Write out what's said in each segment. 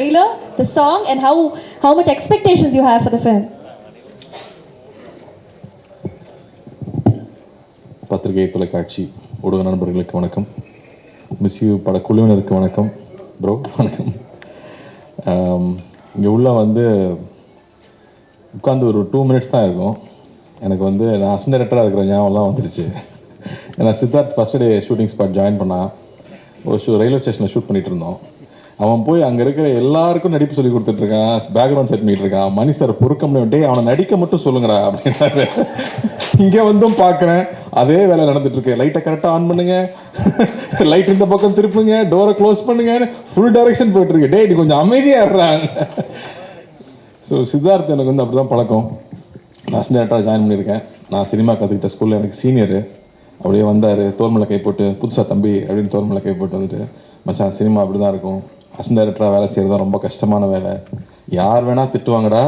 trailer, the song, and how much expectations you have for the film. பத்திரிகை தொலைக்காட்சி ஊடக நண்பர்களுக்கு வணக்கம். மிஸ் யூ பட குழுவினருக்கு வணக்கம். ப்ரோ வணக்கம். இங்கே உள்ள உட்காந்து ஒரு 2 மினிட்ஸ் தான் இருக்கும். எனக்கு நான் அசிஸ்டன்ட் டைரக்டராக இருக்கிற ஞாபகம்லாம் வந்துருச்சு. ஏன்னா Siddharth first day shooting spot join பண்ணால் ஒரு ரயில்வே ஸ்டேஷனில் ஷூட் பண்ணிகிட்டு இருந்தோம். அவன் போய் அங்கே இருக்கிற எல்லாருக்கும் நடிப்பு சொல்லி கொடுத்துட்ருக்கான், பேக்ரவுண்ட் செட் பண்ணிகிட்டு இருக்கான். மணி சார் பொறுக்க முடியும், அவனை நடிக்க மட்டும் சொல்லுங்கடா அப்படின்னாரு. இங்கே பார்க்குறேன் அதே வேலை நடந்துட்டுருக்கு. லைட்டை கரெக்டாக ஆன் பண்ணுங்க, லைட் இந்த பக்கம் திருப்புங்க, டோரை க்ளோஸ் பண்ணுங்க, ஃபுல் டைரக்ஷன் போயிட்டுருக்கு. டே நீ கொஞ்சம் அமைதியாக இருறாங்க. ஸோ சித்தார்த் எனக்கு அப்படி தான் பழக்கம். நான் அசிஸ்டன்ட் டைரக்டராக ஜாயின் பண்ணியிருக்கேன். நான் சினிமா கற்றுக்கிட்ட ஸ்கூலில் எனக்கு சீனியரு. அப்படியே வந்தார், தோர்மலை கை போட்டு, புதுசாக தம்பி அப்படின்னு தோர்மலை கை போட்டு வந்துட்டு, மச்சான் சினிமா அப்படி தான் இருக்கும், அசிஸ்டன்ட் டைரக்டராக வேலை செய்கிறது தான் ரொம்ப கஷ்டமான வேலை, யார் வேணால் திட்டுவாங்கடா,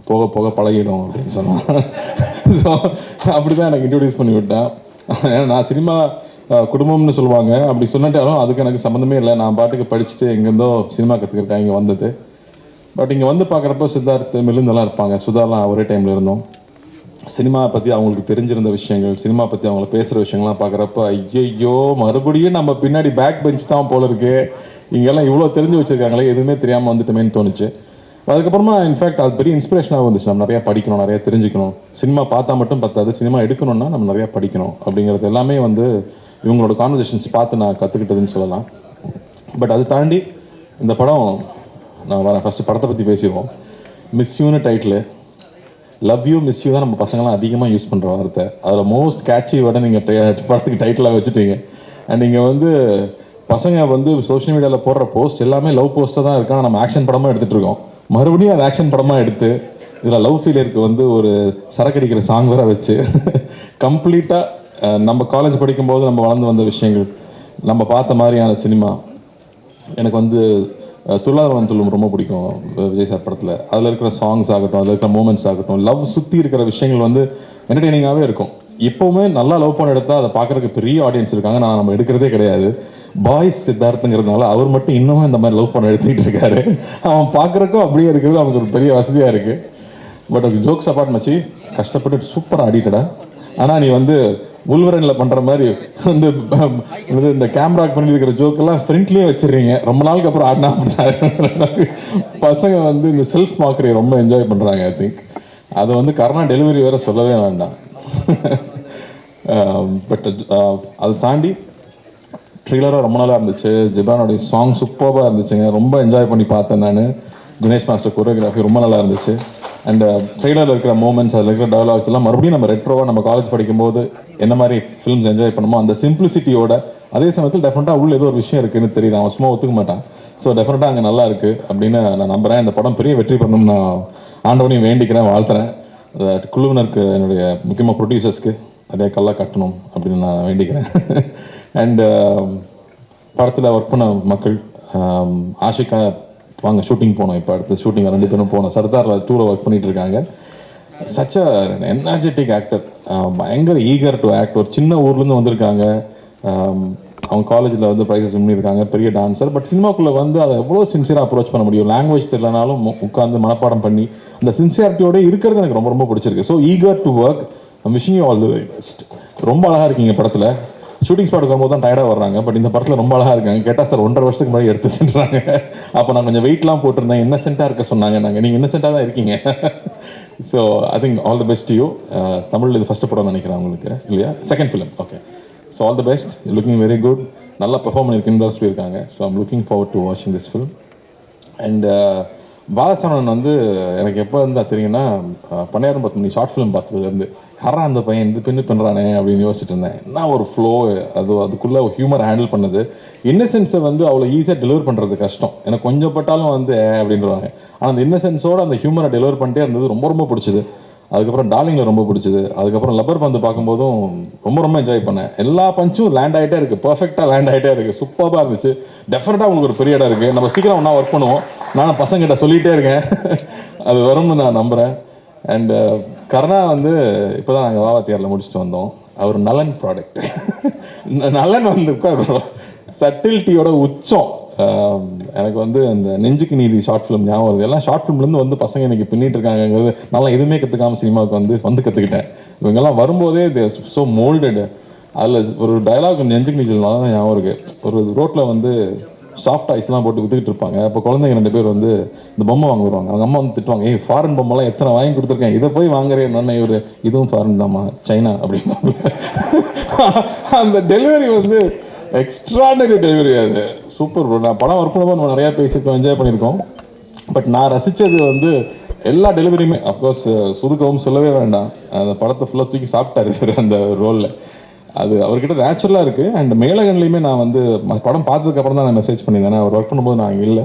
போக போக பழகிடும் அப்படின்னு சொன்னான். ஸோ அப்படி தான் எனக்கு இன்ட்ரடியூஸ் பண்ணி விட்டேன். ஏன்னா நான் சினிமா குடும்பம்னு சொல்லுவாங்க, அப்படி சொன்னாலும் அதுக்கு எனக்கு சம்மந்தமே இல்லை. நான் பாட்டுக்கு படிச்சுட்டு எங்கேருந்தோ சினிமா கற்றுக்கிறேன் இங்கே வந்தது. பட் இங்கே பார்க்குறப்போ சித்தார்த் மில்லுந்தெல்லாம் இருப்பாங்க, சுதாலாம் ஒரே டைமில் இருந்தோம். சினிமா பற்றி அவங்களுக்கு தெரிஞ்சிருந்த விஷயங்கள், சினிமா பற்றி அவங்கள பேசுகிற விஷயங்கள்லாம் பார்க்குறப்ப ஐயோ மறுபடியும் நம்ம பின்னாடி பேக் பெஞ்ச் தான் போல இருக்கு, இங்கெல்லாம் இவ்வளோ தெரிஞ்சு வச்சுருக்காங்களே, எதுவுமே தெரியாமல் வந்துட்டுமேன்னு தோணுச்சு. அதுக்கப்புறமா இன்ஃபேக்ட் அது பெரிய இன்ஸ்பிரேஷனாக வந்துச்சு. நம்ம நிறையா படிக்கணும், நிறையா தெரிஞ்சுக்கணும். சினிமா பார்த்தா மட்டும் பத்தாது, சினிமா எடுக்கணும்னா நம்ம நிறையா படிக்கணும் அப்படிங்கிறது எல்லாமே இவங்களோட கான்வர்சேஷன்ஸ் பார்த்து நான் கற்றுக்கிட்டதுன்னு சொல்லலாம். பட் அது தாண்டி இந்த படம் நான் வரேன். ஃபஸ்ட்டு படத்தை பற்றி பேசிடுவோம். மிஸ் யூன்னு title. Love you miss you தான் நம்ம பசங்களாம் அதிகமாக யூஸ் பண்ணுற வார்த்தை. அதில் மோஸ்ட் கேட்சி வேர்டை நீங்கள் படத்துக்கு டைட்டிலாக வச்சுட்டீங்க. அண்ட் நீங்கள் பசங்க சோஷியல் மீடியாவில் போடுற போஸ்ட் எல்லாமே லவ் போஸ்ட்டாக தான் இருக்கா. நம்ம ஆக்ஷன் படமாக எடுத்துகிட்டு இருக்கோம். மறுபடியும் அது ஆக்ஷன் படமாக எடுத்து இதில் லவ் ஃபீலருக்கு ஒரு சரக்கடிக்கிற சாங் வேறு வச்சு கம்ப்ளீட்டாக நம்ம காலேஜ் படிக்கும்போது நம்ம வளர்ந்து வந்த விஷயங்கள், நம்ம பார்த்த மாதிரியான சினிமா. எனக்கு துள்ளாதவன் துள்ளும் ரொம்ப பிடிக்கும் விஜய் சார் படத்தில். அதில் இருக்கிற சாங்ஸ் ஆகட்டும், அதில் இருக்கிற மூமெண்ட்ஸ் ஆகட்டும், லவ் சுற்றி இருக்கிற விஷயங்கள் என்டர்டெய்னிங்காகவே இருக்கும். இப்போவுமே நல்லா லவ் பண்ண எடுத்தால் அதை பார்க்குறதுக்கு பெரிய ஆடியன்ஸ் இருக்காங்க. நம்ம எடுக்கிறதே கிடையாது. பாய்ஸ் சித்தார்த்துங்கிறதுனால அவர் மட்டும் இன்னமும் இந்த மாதிரி லவ் பண்ண எடுத்துக்கிட்டு இருக்காரு. அவன் பார்க்குறக்கும் அப்படியே இருக்கிறது அவனுக்கு ஒரு பெரிய வசதியாக இருக்குது. பட் அது ஜோக்ஸ் அப்பார்ட் மச்சி, கஷ்டப்பட்டு சூப்பராக ஆடிட்டடா. ஆனால் நீ உல்வரனில் பண்ணுற மாதிரி இந்த கேமராக்கு பண்ணியிருக்கிற ஜோக்கெல்லாம் ஃப்ரண்ட்லேயே வச்சிடுறீங்க. ரொம்ப நாளுக்கு அப்புறம் ஆடினா பசங்க இந்த செல்ஃப் மார்க்கரை ரொம்ப என்ஜாய் பண்ணுறாங்க. ஐ திங்க் அது கரோனா டெலிவரி வேறு சொல்லவே வேண்டாம். பட் அதை தாண்டி ட்ரெய்லராக ரொம்ப நாளாக இருந்துச்சு. ஜிபானோடைய சாங் சூப்பராக இருந்துச்சுங்க, ரொம்ப என்ஜாய் பண்ணி பார்த்தேன் நான். தினேஷ் மாஸ்டர் கொரியோகிராஃபி ரொம்ப நல்லா இருந்துச்சு. அண்ட் ட்ரெய்லரில் இருக்கிற மூமெண்ட்ஸ், அதில் இருக்கிற டயலாக்ஸ் எல்லாம் மறுபடியும் நம்ம ரெட்ரோவாக நம்ம காலேஜ் படிக்கும்போது என்ன மாதிரி ஃபிலிம்ஸ் என்ஜாய் பண்ணுமோ அந்த சிம்பிளிசிட்டியோட, அதே சமயத்தில் டெஃபினட்டாக உள்ள ஏதோ ஒரு விஷயம் இருக்குதுன்னு தெரியுது. அவன் சும்மா ஒத்துக்க மாட்டான். ஸோ டெஃபினட்டாக அங்கே நல்லா இருக்குது அப்படின்னு நான் நம்புகிறேன். இந்த படம் பெரிய வெற்றி பண்ணணும்னு நான் ஆண்டவனையும் வேண்டிக்கிறேன், வாழ்த்துறேன். குழுவினருக்கு, என்னுடைய முக்கியமாக ப்ரொடியூசர்ஸ்க்கு நிறைய கல்லாக கட்டணும் அப்படின்னு நான் வேண்டிக்கிறேன். அண்டு படத்தில் ஒர்க் பண்ண மக்கள், ஆஷிகா வாங்க ஷூட்டிங் போனோம். இப்போ அடுத்த ஷூட்டிங் 2 பேரும் போனோம். சர்தார் 2ல் ஒர்க் பண்ணிகிட்டு இருக்காங்க. சச் அ எனர்ஜெட்டிக் ஆக்டர், பயங்கர ஈகர் டு ஆக்ட். ஒரு சின்ன ஊர்லேருந்து வந்திருக்காங்க. அவங்க காலேஜில் ப்ரைஸஸ் பண்ணியிருக்காங்க, பெரிய டான்ஸர். பட் சினிமாக்குள்ளே அதை எவ்வளோ சின்சியராக அப்ரோச் பண்ண முடியும். லாங்குவேஜ் தெரியலனாலும் உட்காந்து மனப்பாடம் பண்ணி அந்த சின்சியாரிட்டியோடு இருக்கிறது எனக்கு ரொம்ப ரொம்ப பிடிச்சிருக்கு. So eager to work. Wishing you all the best. ரொம்ப அழகாக இருக்கீங்க படத்தில். ஷூட்டிங் ஸ்பாட்டுக்கு வரும்போது தான் டயர்டாக வர்றாங்க. பட் இந்த படத்தில் ரொம்ப அழகாக இருக்காங்க. கேட்டால் சார் 1.5 வருஷத்துக்கு முன்னாடி எடுத்துட்டுறாங்க. அப்போ நான் கொஞ்சம் வெயிட்லாம் போட்டிருந்தேன், இன்னசென்ட்டாக இருக்க சொன்னாங்க. நீங்கள் இன்னசென்ட்டாக தான் இருக்கீங்க. So I think all the best you. தமிழில் இது ஃபஸ்ட்டு படம் நினைக்கிறேன் உங்களுக்கு, இல்லையா? Second film. Okay. So all the best. Looking very good. நல்லா பெர்ஃபார்ம் பண்ணியிருக்கேன்னு சொல்லியிருக்காங்க. So I'm looking forward to வாட்சிங் திஸ் ஃபிலிம். அண்ட் பாலசரவணன் எனக்கு எப்போ தெரியுங்கன்னா, பன்னியாரம் 10 ஷார்ட் ஃபிலிம் பார்த்ததுலேருந்து யாரா அந்த பையன் பின்னு பண்ணுறானே அப்படின்னு யோசிச்சுட்டு இருந்தேன். என்ன ஒரு ஃப்ளோ, அதுக்குள்ளே ஹியூமர் ஹேண்டில் பண்ணது. இன்னசென்ஸை அவ்வளோ ஈஸியாக டெலிவர் பண்ணுறது கஷ்டம். எனக்கு கொஞ்சம் பட்டாலும் அப்படின்றவாங்க. ஆனால் அந்த இன்னசென்ஸோடு அந்த ஹியூமரை டெலிவர் பண்ணிட்டே இருந்தது ரொம்ப ரொம்ப பிடிச்சிது. அதுக்கப்புறம் டார்லிங்கில் ரொம்ப பிடிச்சிது. அதுக்கப்புறம் லப்பர் பந்து பார்க்கும்போதும் ரொம்ப ரொம்ப என்ஜாய் பண்ணேன். எல்லா பஞ்சும் லேண்ட் ஆகிட்டே இருக்குது, பர்ஃபெக்டாக லேண்ட் ஆகிட்டே இருக்குது, சூப்பராக இருந்துச்சு. டெஃபினட்டாக உங்களுக்கு ஒரு பெரிய இடம் இருக்குது. நம்ம சீக்கிரம் ஒன்றா ஒர்க் பண்ணுவோம். நானும் பசங்கிட்ட சொல்லிகிட்டே இருக்கேன், அது வரும்னு நான் நம்புகிறேன். அண்டு கர்ணா இப்போ தான் நாங்கள் வாவாத்தியாரில் முடிச்சுட்டு வந்தோம். அவர் நலன் ப்ராடக்ட். நலன் உட்கார் சட்டில்ட்டியோட உச்சம். எனக்கு வந்து அந்த நெஞ்சுக்கு நீதி ஷார்ட் ஃபிலிம் ஞாபகம் வருது. எல்லாம் ஷார்ட் ஃபிலிம்லேருந்து வந்து பசங்க இன்றைக்கி பின்னிட்டு இருக்காங்கிறது நல்லா எதுவுமே கற்றுக்காமல் சினிமாவுக்கு வந்து கற்றுக்கிட்டேன். இவங்கெல்லாம் வரும்போதே ஸோ மோல்டடு. அதில் ஒரு டயலாக் நெஞ்சுக்கு நீச்சல் நல்லா தான் ஞாபகம் இருக்குது. ஒரு ரோட்டில் வந்து சாஃப்ட் ஐஸ்லாம் போட்டு விற்றுக்கிட்டு இருப்பாங்க. அப்போ குழந்தைங்க 2 பேர் வந்து இந்த பொம்மை வாங்க வருவாங்க. அவங்க அம்மா வந்து திட்டுவாங்க, ஏய் ஃபாரின் பொம்மைலாம் எத்தனை வாங்கி கொடுத்துருக்கேன், இதை போய் வாங்குறேன் என்ன இவர், இதுவும் ஃபாரின் தாம்மா, சைனா அப்படின்னா. அந்த டெலிவரி வந்து எக்ஸ்ட்ராடனரி டெலிவரி. அது சூப்பர் ப்ரோ. நான் படம் ஒர்க் பண்ணும்போது நம்ம நிறையா பேசியிருக்கோம், என்ஜாய் பண்ணியிருக்கோம். பட் நான் ரசித்தது வந்து எல்லா டெலிவரியுமே. அஃப்கோர்ஸ் சுதுக்கவும் சொல்லவே வேண்டாம், அந்த படத்தை ஃபுல்லாக தூக்கி சாப்பிட்டாரு அந்த ரோலில். அது அவர்கிட்ட நேச்சுரலாக இருக்குது. அண்ட் மேலகன்லேயுமே நான் வந்து படம் பார்த்ததுக்கப்புறம் தான் நான் மெசேஜ் பண்ணியிருந்தேன். அவர் ஒர்க் பண்ணும்போது நான் இல்லை.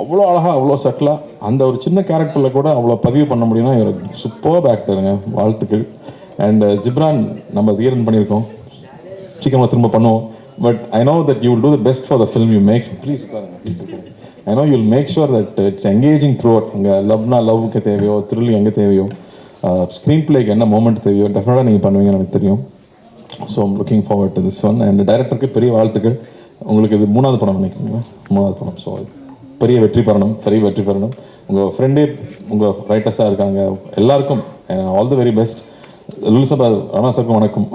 அவ்வளோ அழகாக அவ்வளோ சட்டிலாக அந்த ஒரு சின்ன கேரக்டரில் கூட அவ்வளோ பதிவு பண்ண முடியும்னா இவர் சூப்பர் ஆக்டருங்க, வாழ்த்துக்கள். அண்ட் ஜிப்ரான் நம்ம தியரன் பண்ணியிருக்கோம், சீக்கிரமாக திரும்ப பண்ணுவோம். But I know that you will do the best for the film you makes. Please I know you will make sure that it's engaging throughout. அங்கே லவ்னா லவ்வுக்கு தேவையோ, த்ரில் எங்கே தேவையோ, ஸ்க்ரீன் பிளேக்கு என்ன மூமெண்ட் தேவையோ டெஃபினட்டாக நீங்கள் பண்ணுவீங்கன்னு எனக்கு தெரியும். So I'm looking forward to this one. And டைரக்டருக்கு பெரிய வாழ்த்துக்கள். உங்களுக்கு இது 3வது படம் நினைக்கிறீங்களா? 3வது படம். ஸோ பெரிய வெற்றி பெறணும். உங்கள் ஃப்ரெண்டே உங்கள் ரைட்டர்ஸாக இருக்காங்க, எல்லாருக்கும் all the very best. Lulsabha Rana சாருக்கும் வணக்கம்.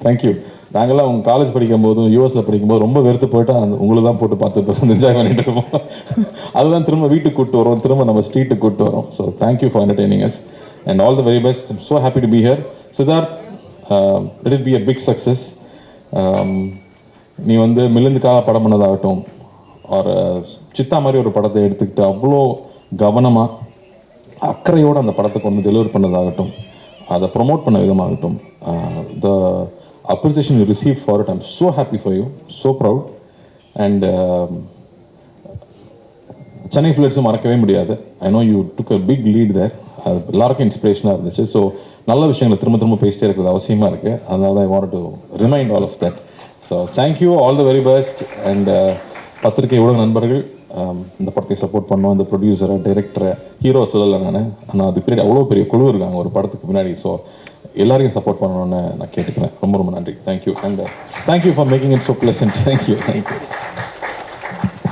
தேங்க்யூ. நாங்கள்லாம் உங்கள் காலேஜ் படிக்கும்போதும் யூஎஸில் படிக்கும்போது ரொம்ப வெறுத்து போயிட்டு உங்களுக்கு தான் போட்டு பார்த்து என்ஜாய் பண்ணிட்டு இருப்போம். அதுதான் திரும்ப வீட்டுக்கு கூப்பிட்டு வரோம், திரும்ப நம்ம ஸ்ட்ரீட்டுக்கு கூப்பிட்டு வரோம். So thank you for entertaining us and all the very best. I'm so happy to be here. Siddharth, let it be a big success. நீ வந்து மில்லுந்துக்காக படம் பண்ணதாகட்டும், ஒரு சித்தா மாதிரி ஒரு படத்தை எடுத்துக்கிட்டு அவ்வளோ கவனமாக அக்கறையோடு அந்த படத்தை கொண்டு டெலிவர் பண்ணதாகட்டும், அதை ப்ரொமோட் பண்ண விதமாகட்டும், the appreciation you receive for it, I'm so happy for you, so proud. And Chennai ஃபிளட்ஸும் மறக்கவே முடியாது. I know you took a big lead there. அது எல்லாருக்கும் இன்ஸ்பிரேஷனாக இருந்துச்சு. ஸோ நல்ல விஷயங்களை திரும்ப பேசிட்டே இருக்கிறது அவசியமாக இருக்குது. அதனால தான் I want to remind all of that. So thank you, all the very best. And பத்திரிகை ஊடக நண்பர்கள், இந்த படத்தை சப்போர்ட் பண்ணோம். இந்த ப்ரொடியூசரை, டைரக்டரை, ஹீரோ சொல்லலை நான், ஆனால் அது பின்னாடி அவ்வளோ பெரிய குழு இருக்காங்க ஒரு படத்துக்கு பின்னாடி. ஸோ எல்லாரையும் சப்போர்ட் பண்ணணும்னு நான் கேட்டுக்கிறேன். ரொம்ப நன்றி. Thank you. And thank you for making it so pleasant. Thank you.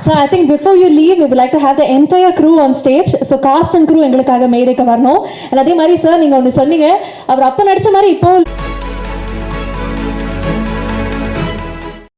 So I think before you leave, we would like to have the entire crew on stage. So cast and crew எங்களுக்காக மேடைக்கு வரணும். அதே மாதிரி சார் நீங்கள் ஒன்று சொன்னீங்க, அவர் அப்போ நடித்த மாதிரி இப்போ